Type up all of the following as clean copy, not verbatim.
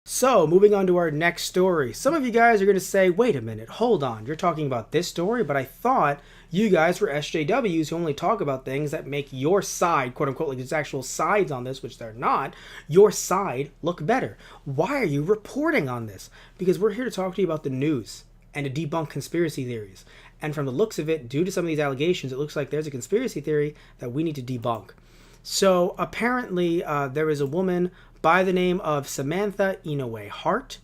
So, moving on to our next story. Some of you guys are going to say, wait a minute, hold on, you're talking about this story, but I thought you guys were SJWs who only talk about things that make your side, quote unquote, like there's actual sides on this, which they're not, your side look better. Why are you reporting on this? Because we're here to talk to you about the news and to debunk conspiracy theories. And from the looks of it, due to some of these allegations, it looks like there's a conspiracy theory that we need to debunk. So apparently, there is a woman by the name of Samantha Inoue-Hart,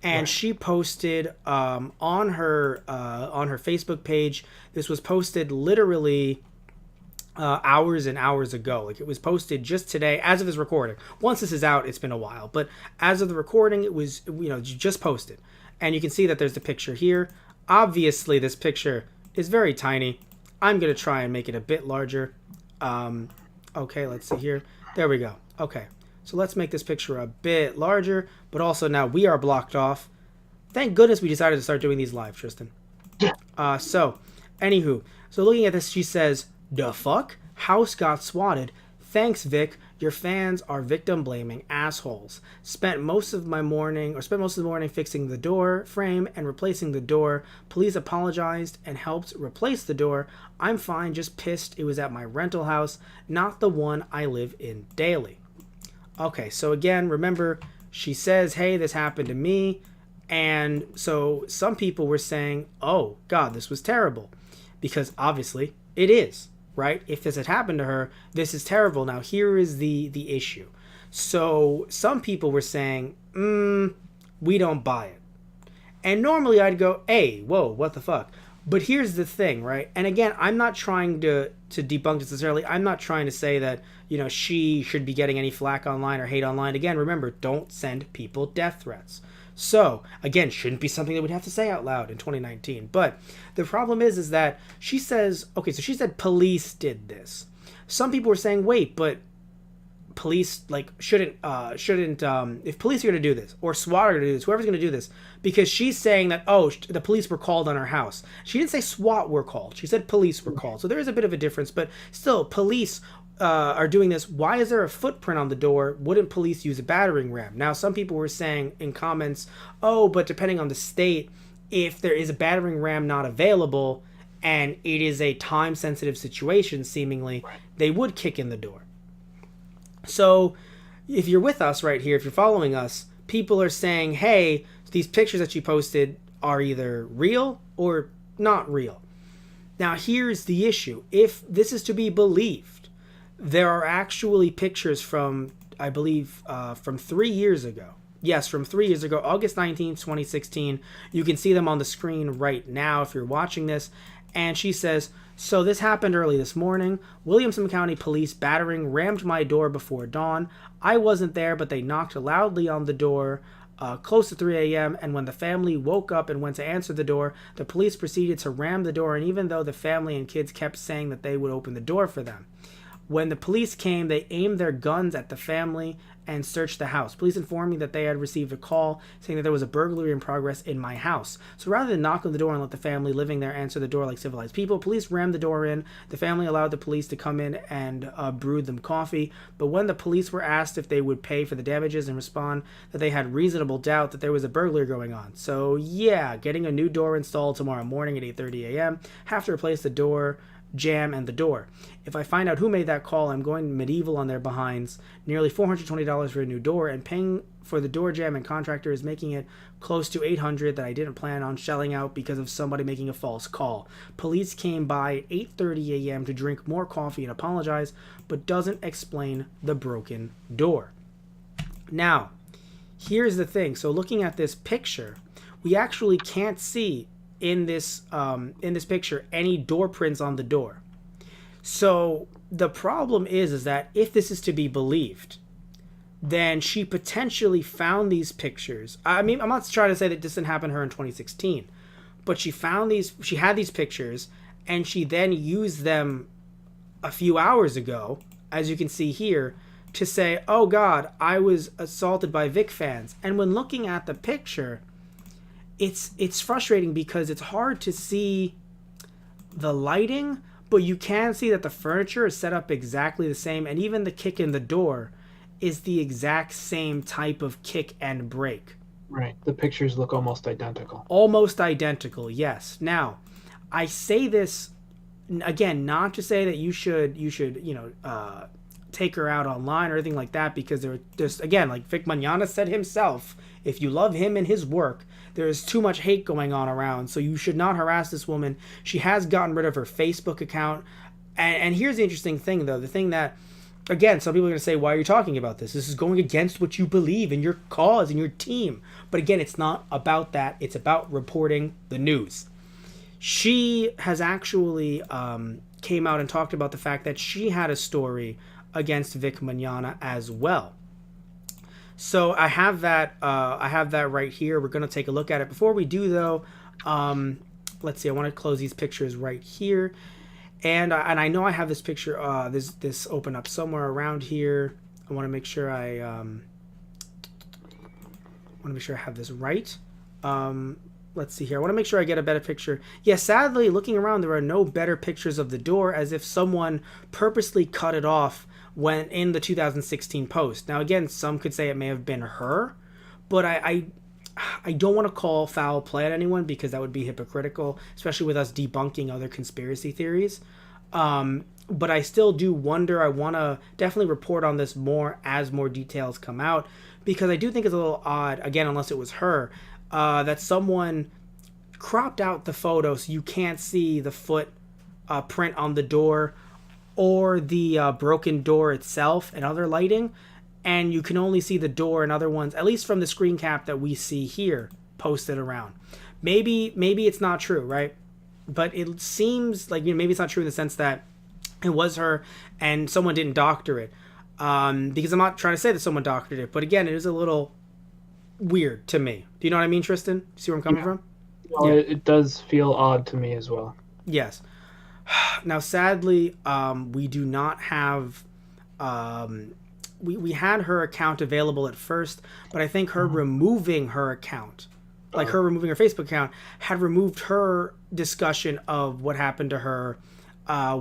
and she posted on her Facebook page. This was posted literally hours and hours ago. Like, it was posted just today, as of this recording. Once this is out, it's been a while, but as of the recording, it was just posted, and you can see that there's the picture here. Obviously, this picture is very tiny. I'm gonna try and make it a bit larger. Okay, let's see here. There we go. Okay, so let's make this picture a bit larger, but also now we are blocked off. Thank goodness we decided to start doing these live, Tristan. Anywho, so looking at this, she says, "The fuck? House got swatted. Thanks, Vic. Your fans are victim-blaming assholes. Spent most of the morning fixing the door frame and replacing the door. Police apologized and helped replace the door. I'm fine, just pissed it was at my rental house, not the one I live in daily." Okay, so again, remember, she says, hey, this happened to me. And so some people were saying, oh, God, this was terrible. Because obviously it is. Right? If this had happened to her, this is terrible. Now, here is the issue. So some people were saying, we don't buy it. And normally I'd go, hey, whoa, what the fuck? But here's the thing, right? And again, I'm not trying to debunk necessarily. I'm not trying to say that, she should be getting any flack online or hate online. Again, remember, don't send people death threats. So, again, shouldn't be something that we'd have to say out loud in 2019. But the problem is that she says, okay, so she said police did this. Some people were saying, wait, but police shouldn't if police are going to do this, or SWAT are going to do this, whoever's going to do this, because she's saying that, oh, the police were called on her house. She didn't say SWAT were called. She said police were called. So there is a bit of a difference, but still, police are doing this. Why is there a footprint on the door? Wouldn't police use a battering ram? Now, some people were saying in comments, oh, but depending on the state, if there is a battering ram not available and it is a time-sensitive situation, seemingly, they would kick in the door. So if you're with us right here, if you're following us, people are saying, hey, these pictures that you posted are either real or not real. Now, here's the issue. If this is to be believed, there are actually pictures from, I believe, from 3 years ago. Yes, from 3 years ago, August 19th, 2016. You can see them on the screen right now if you're watching this. And she says, so this happened early this morning. Williamson County Police battering rammed my door before dawn. I wasn't there, but they knocked loudly on the door close to 3 a.m. And when the family woke up and went to answer the door, the police proceeded to ram the door. And even though the family and kids kept saying that they would open the door for them, when the police came, they aimed their guns at the family and searched the house. Police informed me that they had received a call saying that there was a burglary in progress in my house. So rather than knock on the door and let the family living there answer the door like civilized people, police rammed the door in. The family allowed the police to come in and brewed them coffee. But when the police were asked if they would pay for the damages and respond that they had reasonable doubt that there was a burglary going on. So yeah, getting a new door installed tomorrow morning at 8:30 a.m. Have to replace the door jam and the door. If I find out who made that call, I'm going medieval on their behinds. Nearly $420 for a new door, and paying for the door jam and contractor is making it close to $800 that I didn't plan on shelling out because of somebody making a false call. Police came by at 8:30 a.m. to drink more coffee and apologize, but doesn't explain the broken door. Now, here's the thing. So looking at this picture, we actually can't see in this picture any door prints on the door. So the problem is that if this is to be believed, then she potentially found these pictures. I mean, I'm not trying to say that this didn't happen to her in 2016, but she had these pictures, and she then used them a few hours ago, as you can see here, to say, oh God, I was assaulted by Vic fans. And when looking at the picture, it's frustrating because it's hard to see the lighting, but you can see that the furniture is set up exactly the same, and even the kick in the door is the exact same type of kick and break. Right. The pictures look almost identical. Almost identical, yes. Now, I say this again, not to say that you should take her out online or anything like that, because there's again, like Vic Mignogna said himself, if you love him and his work, there is too much hate going on around, so you should not harass this woman. She has gotten rid of her Facebook account, and here's the interesting thing, though, the thing that, again, some people are going to say, why are you talking about this? This is going against what you believe in your cause and your team. But again, it's not about that. It's about reporting the news. She has actually came out and talked about the fact that she had a story against Vic Mignogna as well. So I have that right here. We're going to take a look at it. Before we do, though, let's see. I want to close these pictures right here. And I know I have this picture, this open up somewhere around here. I want to make sure I have this right. Let's see here. I want to make sure I get a better picture. Yeah, sadly, looking around, there are no better pictures of the door, as if someone purposely cut it off when in the 2016 post. Now, again, some could say it may have been her, but I don't want to call foul play at anyone, because that would be hypocritical, especially with us debunking other conspiracy theories. But I still do wonder. I want to definitely report on this more as more details come out, because I do think it's a little odd, again, unless it was her, that someone cropped out the photo so you can't see the foot print on the door or the broken door itself and other lighting, and you can only see the door and other ones, at least from the screen cap that we see here posted around. Maybe it's not true, right? But it seems like, maybe it's not true in the sense that it was her and someone didn't doctor it. Because I'm not trying to say that someone doctored it, but again, it is a little weird to me. Do you know what I mean, Tristan? See where I'm coming from? Well, yeah. It does feel odd to me as well. Yes. Now, sadly, we do not have... We had her account available at first, but I think her removing her account, like her removing her Facebook account, had removed her discussion of what happened to her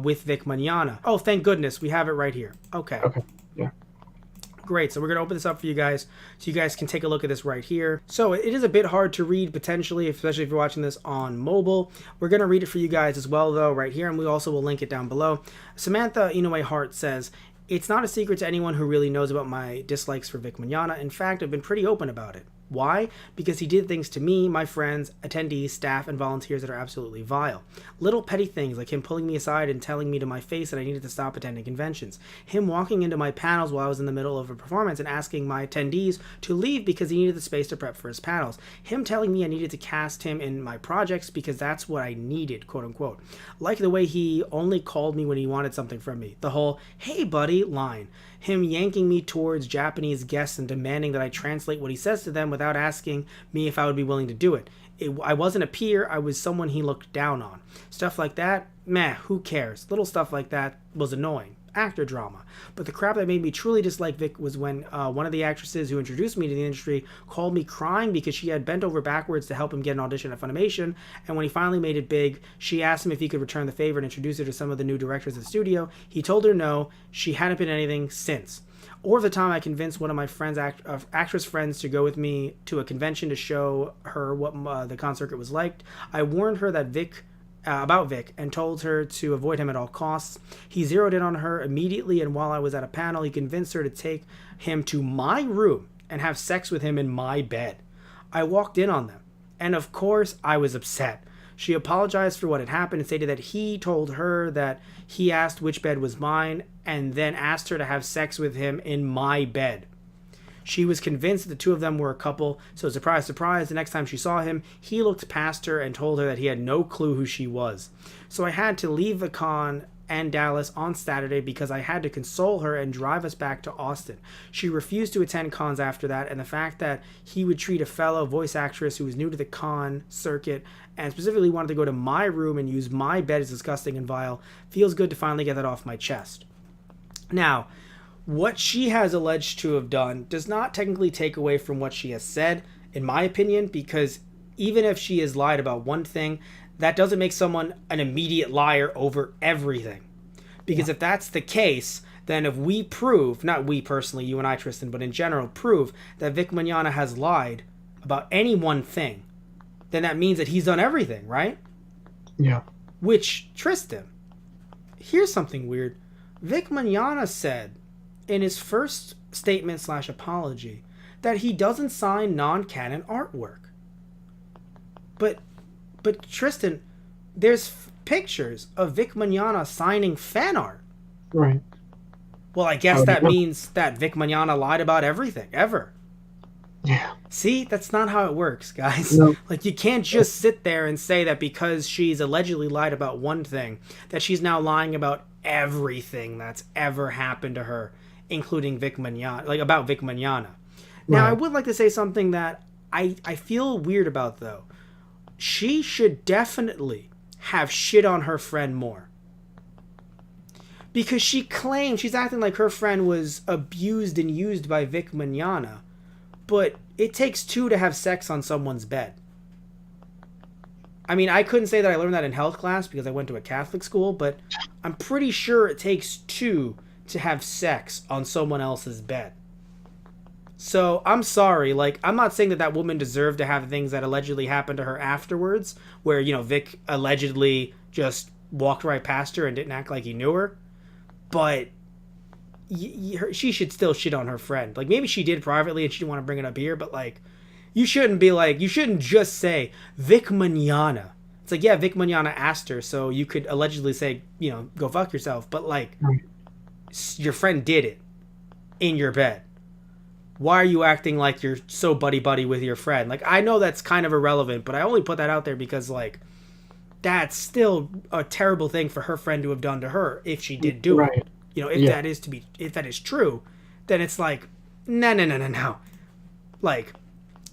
with Vic Mignogna. Oh, thank goodness. We have it right here. Okay. Yeah. Great. So we're going to open this up for you guys so you guys can take a look at this right here. So it is a bit hard to read potentially, especially if you're watching this on mobile. We're going to read it for you guys as well, though, right here, and we also will link it down below. Samantha Inoue-Hart says, "It's not a secret to anyone who really knows about my dislikes for Vic Mignogna. In fact, I've been pretty open about it. Why? Because he did things to me, my friends, attendees, staff, and volunteers that are absolutely vile. Little petty things like him pulling me aside and telling me to my face that I needed to stop attending conventions. Him walking into my panels while I was in the middle of a performance and asking my attendees to leave because he needed the space to prep for his panels. Him telling me I needed to cast him in my projects because that's what I needed, quote unquote. Like the way he only called me when he wanted something from me. The whole, 'Hey buddy' line. Him yanking me towards Japanese guests and demanding that I translate what he says to them without asking me if I would be willing to do it. I wasn't a peer, I was someone he looked down on. Stuff like that, meh, who cares? Little stuff like that was annoying. Actor drama. But the crap that made me truly dislike Vic was when one of the actresses who introduced me to the industry called me crying because she had bent over backwards to help him get an audition at Funimation, and when he finally made it big, she asked him if he could return the favor and introduce her to some of the new directors of the studio. He told her no, she hadn't been anything since. Or the time I convinced one of my friends, actress friends, to go with me to a convention to show her what the con circuit was like. I warned her that about Vic and told her to avoid him at all costs. He zeroed in on her immediately, and while I was at a panel, he convinced her to take him to my room and have sex with him in my bed. I walked in on them, and of course I was upset. She apologized for what had happened and stated that he told her that he asked which bed was mine and then asked her to have sex with him in my bed. She was convinced that the two of them were a couple, so surprise, surprise, the next time she saw him, he looked past her and told her that he had no clue who she was. So I had to leave the con and Dallas on Saturday because I had to console her and drive us back to Austin. She refused to attend cons after that, and the fact that he would treat a fellow voice actress who was new to the con circuit and specifically wanted to go to my room and use my bed as disgusting and vile feels good to finally get that off my chest. Now, what she has alleged to have done does not technically take away from what she has said, in my opinion, because even if she has lied about one thing, that doesn't make someone an immediate liar over everything. Because if that's the case, then if we prove, not we personally, you and I, Tristan, but in general, prove that Vic Mignogna has lied about any one thing, then that means that he's done everything, right? Yeah. Which, Tristan, here's something weird. Vic Mignogna said in his first statement / apology that he doesn't sign non-canon artwork. But Tristan, there's pictures of Vic Mignogna signing fan art. Right. Well, I guess that means that Vic Mignogna lied about everything, ever. Yeah. See, that's not how it works, guys. No. Like, you can't just sit there and say that because she's allegedly lied about one thing, that she's now lying about everything that's ever happened to her, including Vic Mignogna, like about Vic Mignogna. Now, I would like to say something that I feel weird about, though. She should definitely have shit on her friend more. Because she claims, she's acting like her friend was abused and used by Vic Mignogna. But it takes two to have sex on someone's bed. I mean, I couldn't say that I learned that in health class because I went to a Catholic school, but I'm pretty sure it takes two to have sex on someone else's bed. So, I'm sorry, like, I'm not saying that that woman deserved to have things that allegedly happened to her afterwards, where, you know, Vic allegedly just walked right past her and didn't act like he knew her, but she should still shit on her friend. Like, maybe she did privately and she didn't want to bring it up here, but, like, you shouldn't just say, Vic Mignogna. It's like, yeah, Vic Mignogna asked her, so you could allegedly say, you know, go fuck yourself, but, like, your friend did it in your bed. Why are you acting like you're so buddy-buddy with your friend? Like, I know that's kind of irrelevant, but I only put that out there because, like, that's still a terrible thing for her friend to have done to her if she did do it. You know, if that is true, then it's like, no. Like,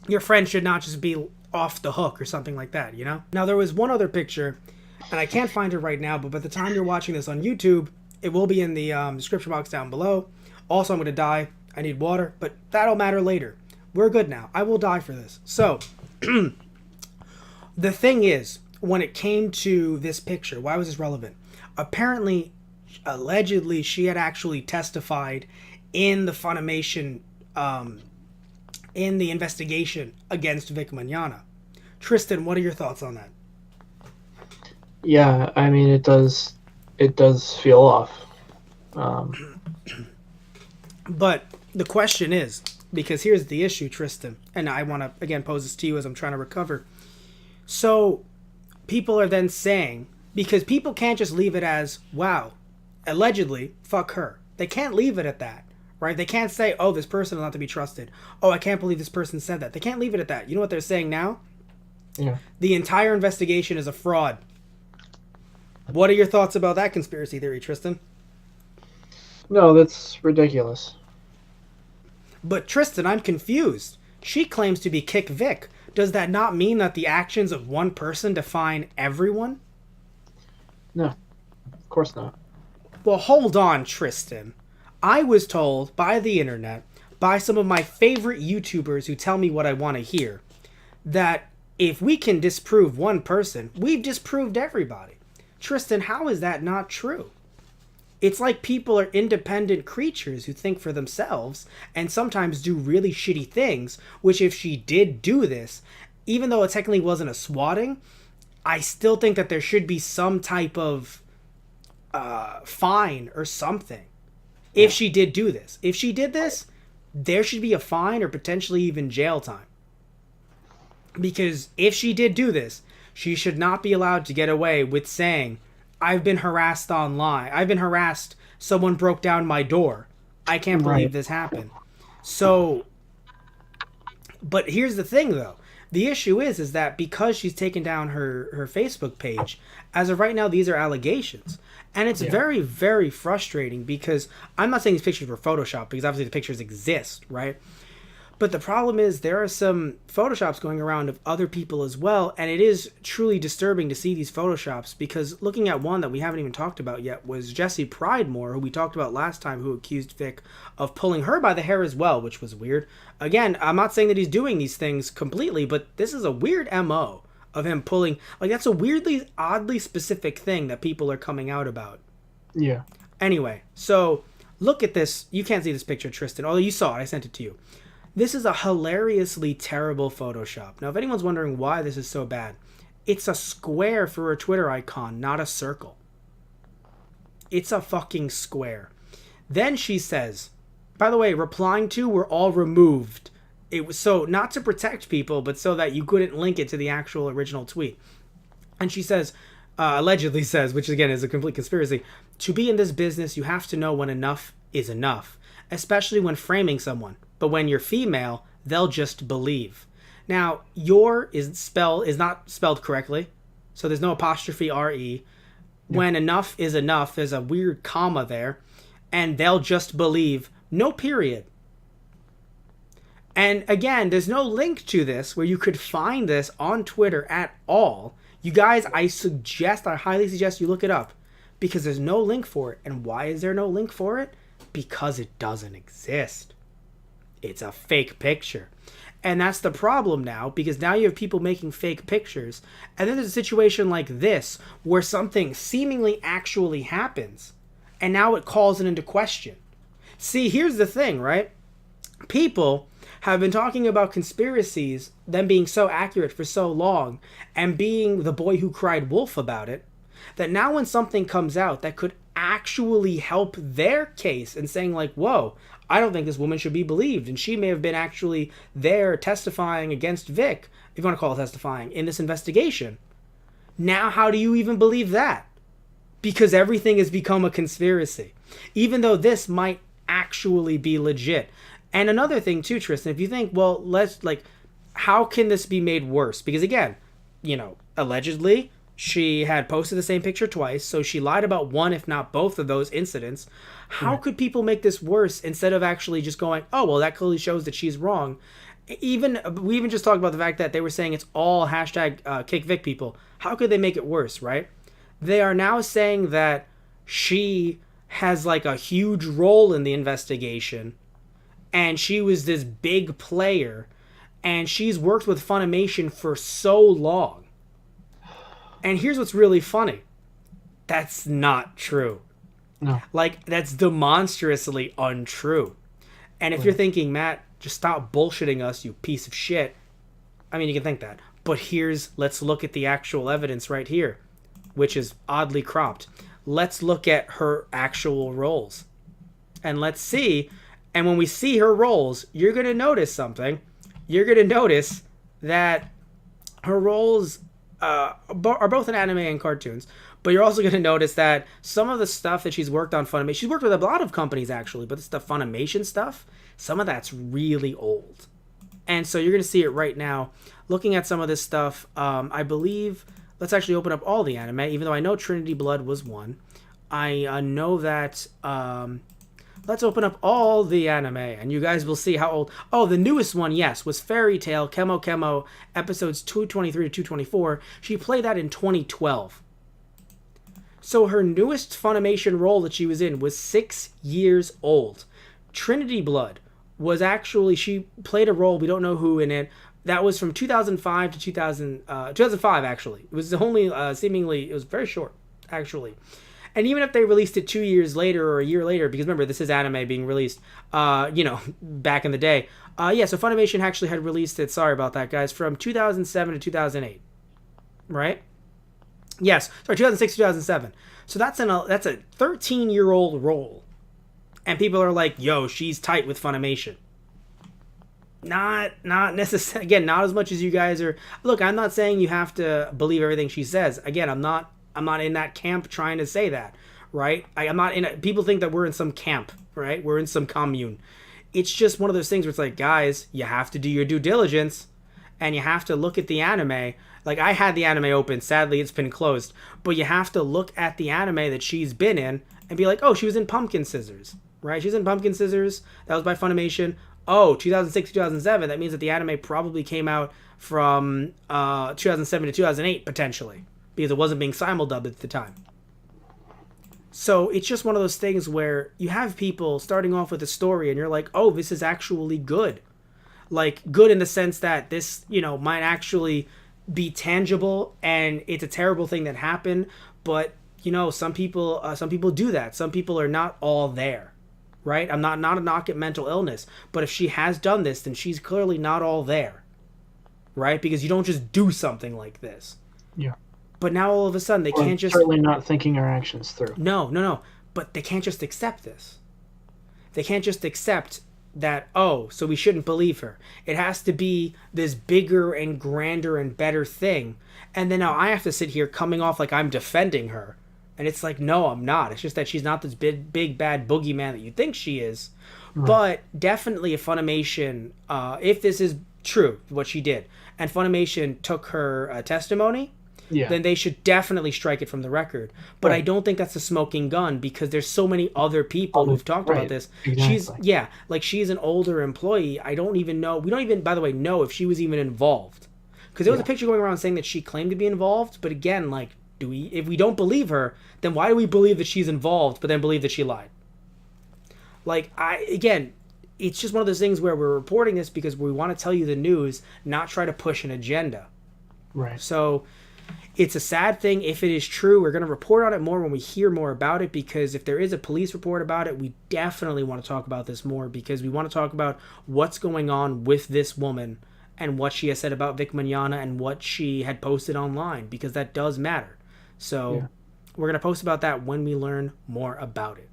your friend should not just be off the hook or something like that, you know? Now, there was one other picture, and I can't find it right now, but by the time you're watching this on YouTube, it will be in the description box down below. Also, I'm going to die. I need water, but that'll matter later. We're good now. I will die for this. So, the thing is, when it came to this picture, why was this relevant? Apparently, allegedly, she had actually testified in the Funimation, in the investigation against Vic Mignogna. Tristan, what are your thoughts on that? Yeah, I mean, it does feel off. But the question is, because here's the issue, Tristan, and I want to, again, pose this to you as I'm trying to recover. So, people are then saying, because people can't just leave it as, wow, allegedly, fuck her. They can't leave it at that, right? They can't say, oh, this person is not to be trusted. Oh, I can't believe this person said that. They can't leave it at that. You know what they're saying now? Yeah. The entire investigation is a fraud. What are your thoughts about that conspiracy theory, Tristan? No, that's ridiculous. But Tristan, I'm confused. She claims to be Kick Vic. Does that not mean that the actions of one person define everyone? No, of course not. Well, hold on, Tristan. I was told by the internet, by some of my favorite YouTubers who tell me what I want to hear, that if we can disprove one person, we've disproved everybody. Tristan, how is that not true? It's like people are independent creatures who think for themselves and sometimes do really shitty things, which if she did do this, even though it technically wasn't a swatting, I still think that there should be some type of fine or something if she did do this. If she did this, there should be a fine or potentially even jail time. Because if she did do this, she should not be allowed to get away with saying, I've been harassed online. I've been harassed. Someone broke down my door. I can't believe this happened. So, but here's the thing, though. The issue is that because she's taken down her Facebook page, as of right now, these are allegations. And it's very, very frustrating because I'm not saying these pictures were Photoshopped because obviously the pictures exist, right? But the problem is there are some Photoshops going around of other people as well, and it is truly disturbing to see these Photoshops because looking at one that we haven't even talked about yet was Jesse Pridemore, who we talked about last time, who accused Vic of pulling her by the hair as well, which was weird. Again, I'm not saying that he's doing these things completely, but this is a weird MO of him pulling, like that's a weirdly, oddly specific thing that people are coming out about. Yeah. Anyway, so Look at this. You can't see this picture, Tristan, although you saw it. I sent it to you. This is a hilariously terrible Photoshop. Now, if anyone's wondering why this is so bad, it's a square for a Twitter icon, not a circle. It's a fucking square. Then she says, by the way, replying to were all removed. It was so not to protect people, but so that you couldn't link it to the actual original tweet. And she says, allegedly says, which again is a complete conspiracy, to be in this business, you have to know when enough is enough, especially when framing someone. But when you're female, they'll just believe. Now, your is not spelled correctly, so there's no apostrophe RE. When enough is enough, there's a weird comma there, and they'll just believe, no period. And again, there's no link to this where you could find this on Twitter at all. You guys, I highly suggest you look it up, because there's no link for it. And why is there no link for it? Because it doesn't exist. It's a fake picture. And that's the problem now, because now you have people making fake pictures. And then there's a situation like this where something seemingly actually happens, and now it calls it into question. See, here's the thing, right? People have been talking about conspiracies, them being so accurate for so long, and being the boy who cried wolf about it, that now when something comes out that could actually help their case and saying like, whoa, I don't think this woman should be believed, and she may have been actually there testifying against Vic, if you want to call it testifying, in this investigation. Now how do you even believe that? Because everything has become a conspiracy, even though this might actually be legit. And another thing too, Tristan, if you think, well, how can this be made worse? Because again, allegedly, she had posted the same picture twice, so she lied about one, if not both of those incidents. How could people make this worse instead of actually just going, oh, well, that clearly shows that she's wrong? We even just talked about the fact that they were saying it's all hashtag kick Vic people. How could they make it worse, right? They are now saying that she has like a huge role in the investigation, and she was this big player, and she's worked with Funimation for so long. And here's what's really funny. That's not true. No. That's demonstrously untrue. And if you're thinking, Matt, just stop bullshitting us, you piece of shit. I mean, you can think that. But let's look at the actual evidence right here, which is oddly cropped. Let's look at her actual roles. And let's see. And when we see her roles, you're going to notice something. You're going to notice that her roles are both in anime and cartoons, but you're also going to notice that some of the stuff that she's worked on Funimation, she's worked with a lot of companies actually, but it's the Funimation stuff, some of that's really old. And so you're going to see it right now. Looking at some of this stuff, I believe, let's actually open up all the anime, even though I know Trinity Blood was one. I know that, let's open up all the anime, and you guys will see how old. Oh, the newest one, yes, was Fairy Tail Kemo Kemo episodes 223 to 224. She played that in 2012. So her newest Funimation role that she was in was 6 years old. Trinity Blood was actually, she played a role, we don't know who in it, that was from 2005 to 2005 actually. It was only seemingly, it was very short actually. And even if they released it 2 years later or a year later, because remember, this is anime being released, back in the day. So Funimation actually had released it, sorry about that, guys, from 2007 to 2008. Right? Yes, sorry, 2006 to 2007. So that's a 13-year-old role. And people are like, yo, she's tight with Funimation. Not necessarily, again, not as much as you guys are. Look, I'm not saying you have to believe everything she says. Again, I'm not in that camp trying to say that, right? I'm not in it. People think that we're in some camp, right? We're in some commune. It's just one of those things where it's like, guys, you have to do your due diligence, and you have to look at the anime. Like, I had the anime open. Sadly, it's been closed. But you have to look at the anime that she's been in and be like, oh, she was in Pumpkin Scissors, right? She's in Pumpkin Scissors. That was by Funimation. Oh, 2006, 2007. That means that the anime probably came out from 2007 to 2008, potentially, because it wasn't being simuldubbed at the time. So it's just one of those things where you have people starting off with a story and you're like, oh, this is actually good. Like, good in the sense that this, might actually be tangible, and it's a terrible thing that happened. But, some people do that. Some people are not all there. right? I'm not a knock at mental illness, but if she has done this, then she's clearly not all there, right? Because you don't just do something like this. Yeah. But now all of a sudden they Or can't just certainly not thinking our actions through. no. But they can't just accept this. They can't just accept that, oh, so we shouldn't believe her. It has to be this bigger and grander and better thing. And then now I have to sit here coming off like I'm defending her. And it's like, no, I'm not. It's just that she's not this big bad boogeyman that you think she is. Right. But definitely if Funimation, if this is true, what she did, and Funimation took her testimony, then they should definitely strike it from the record. But I don't think that's a smoking gun, because there's so many other people who've talked about this. Exactly. She's an older employee. I don't even know. We don't even, by the way, know if she was even involved. Because there was a picture going around saying that she claimed to be involved. But again, like, if we don't believe her, then why do we believe that she's involved, but then believe that she lied? Like, it's just one of those things where we're reporting this because we want to tell you the news, not try to push an agenda. Right. So it's a sad thing. If it is true, we're going to report on it more when we hear more about it, because if there is a police report about it, we definitely want to talk about this more, because we want to talk about what's going on with this woman and what she has said about Vic Mignogna and what she had posted online, because that does matter. So we're going to post about that when we learn more about it.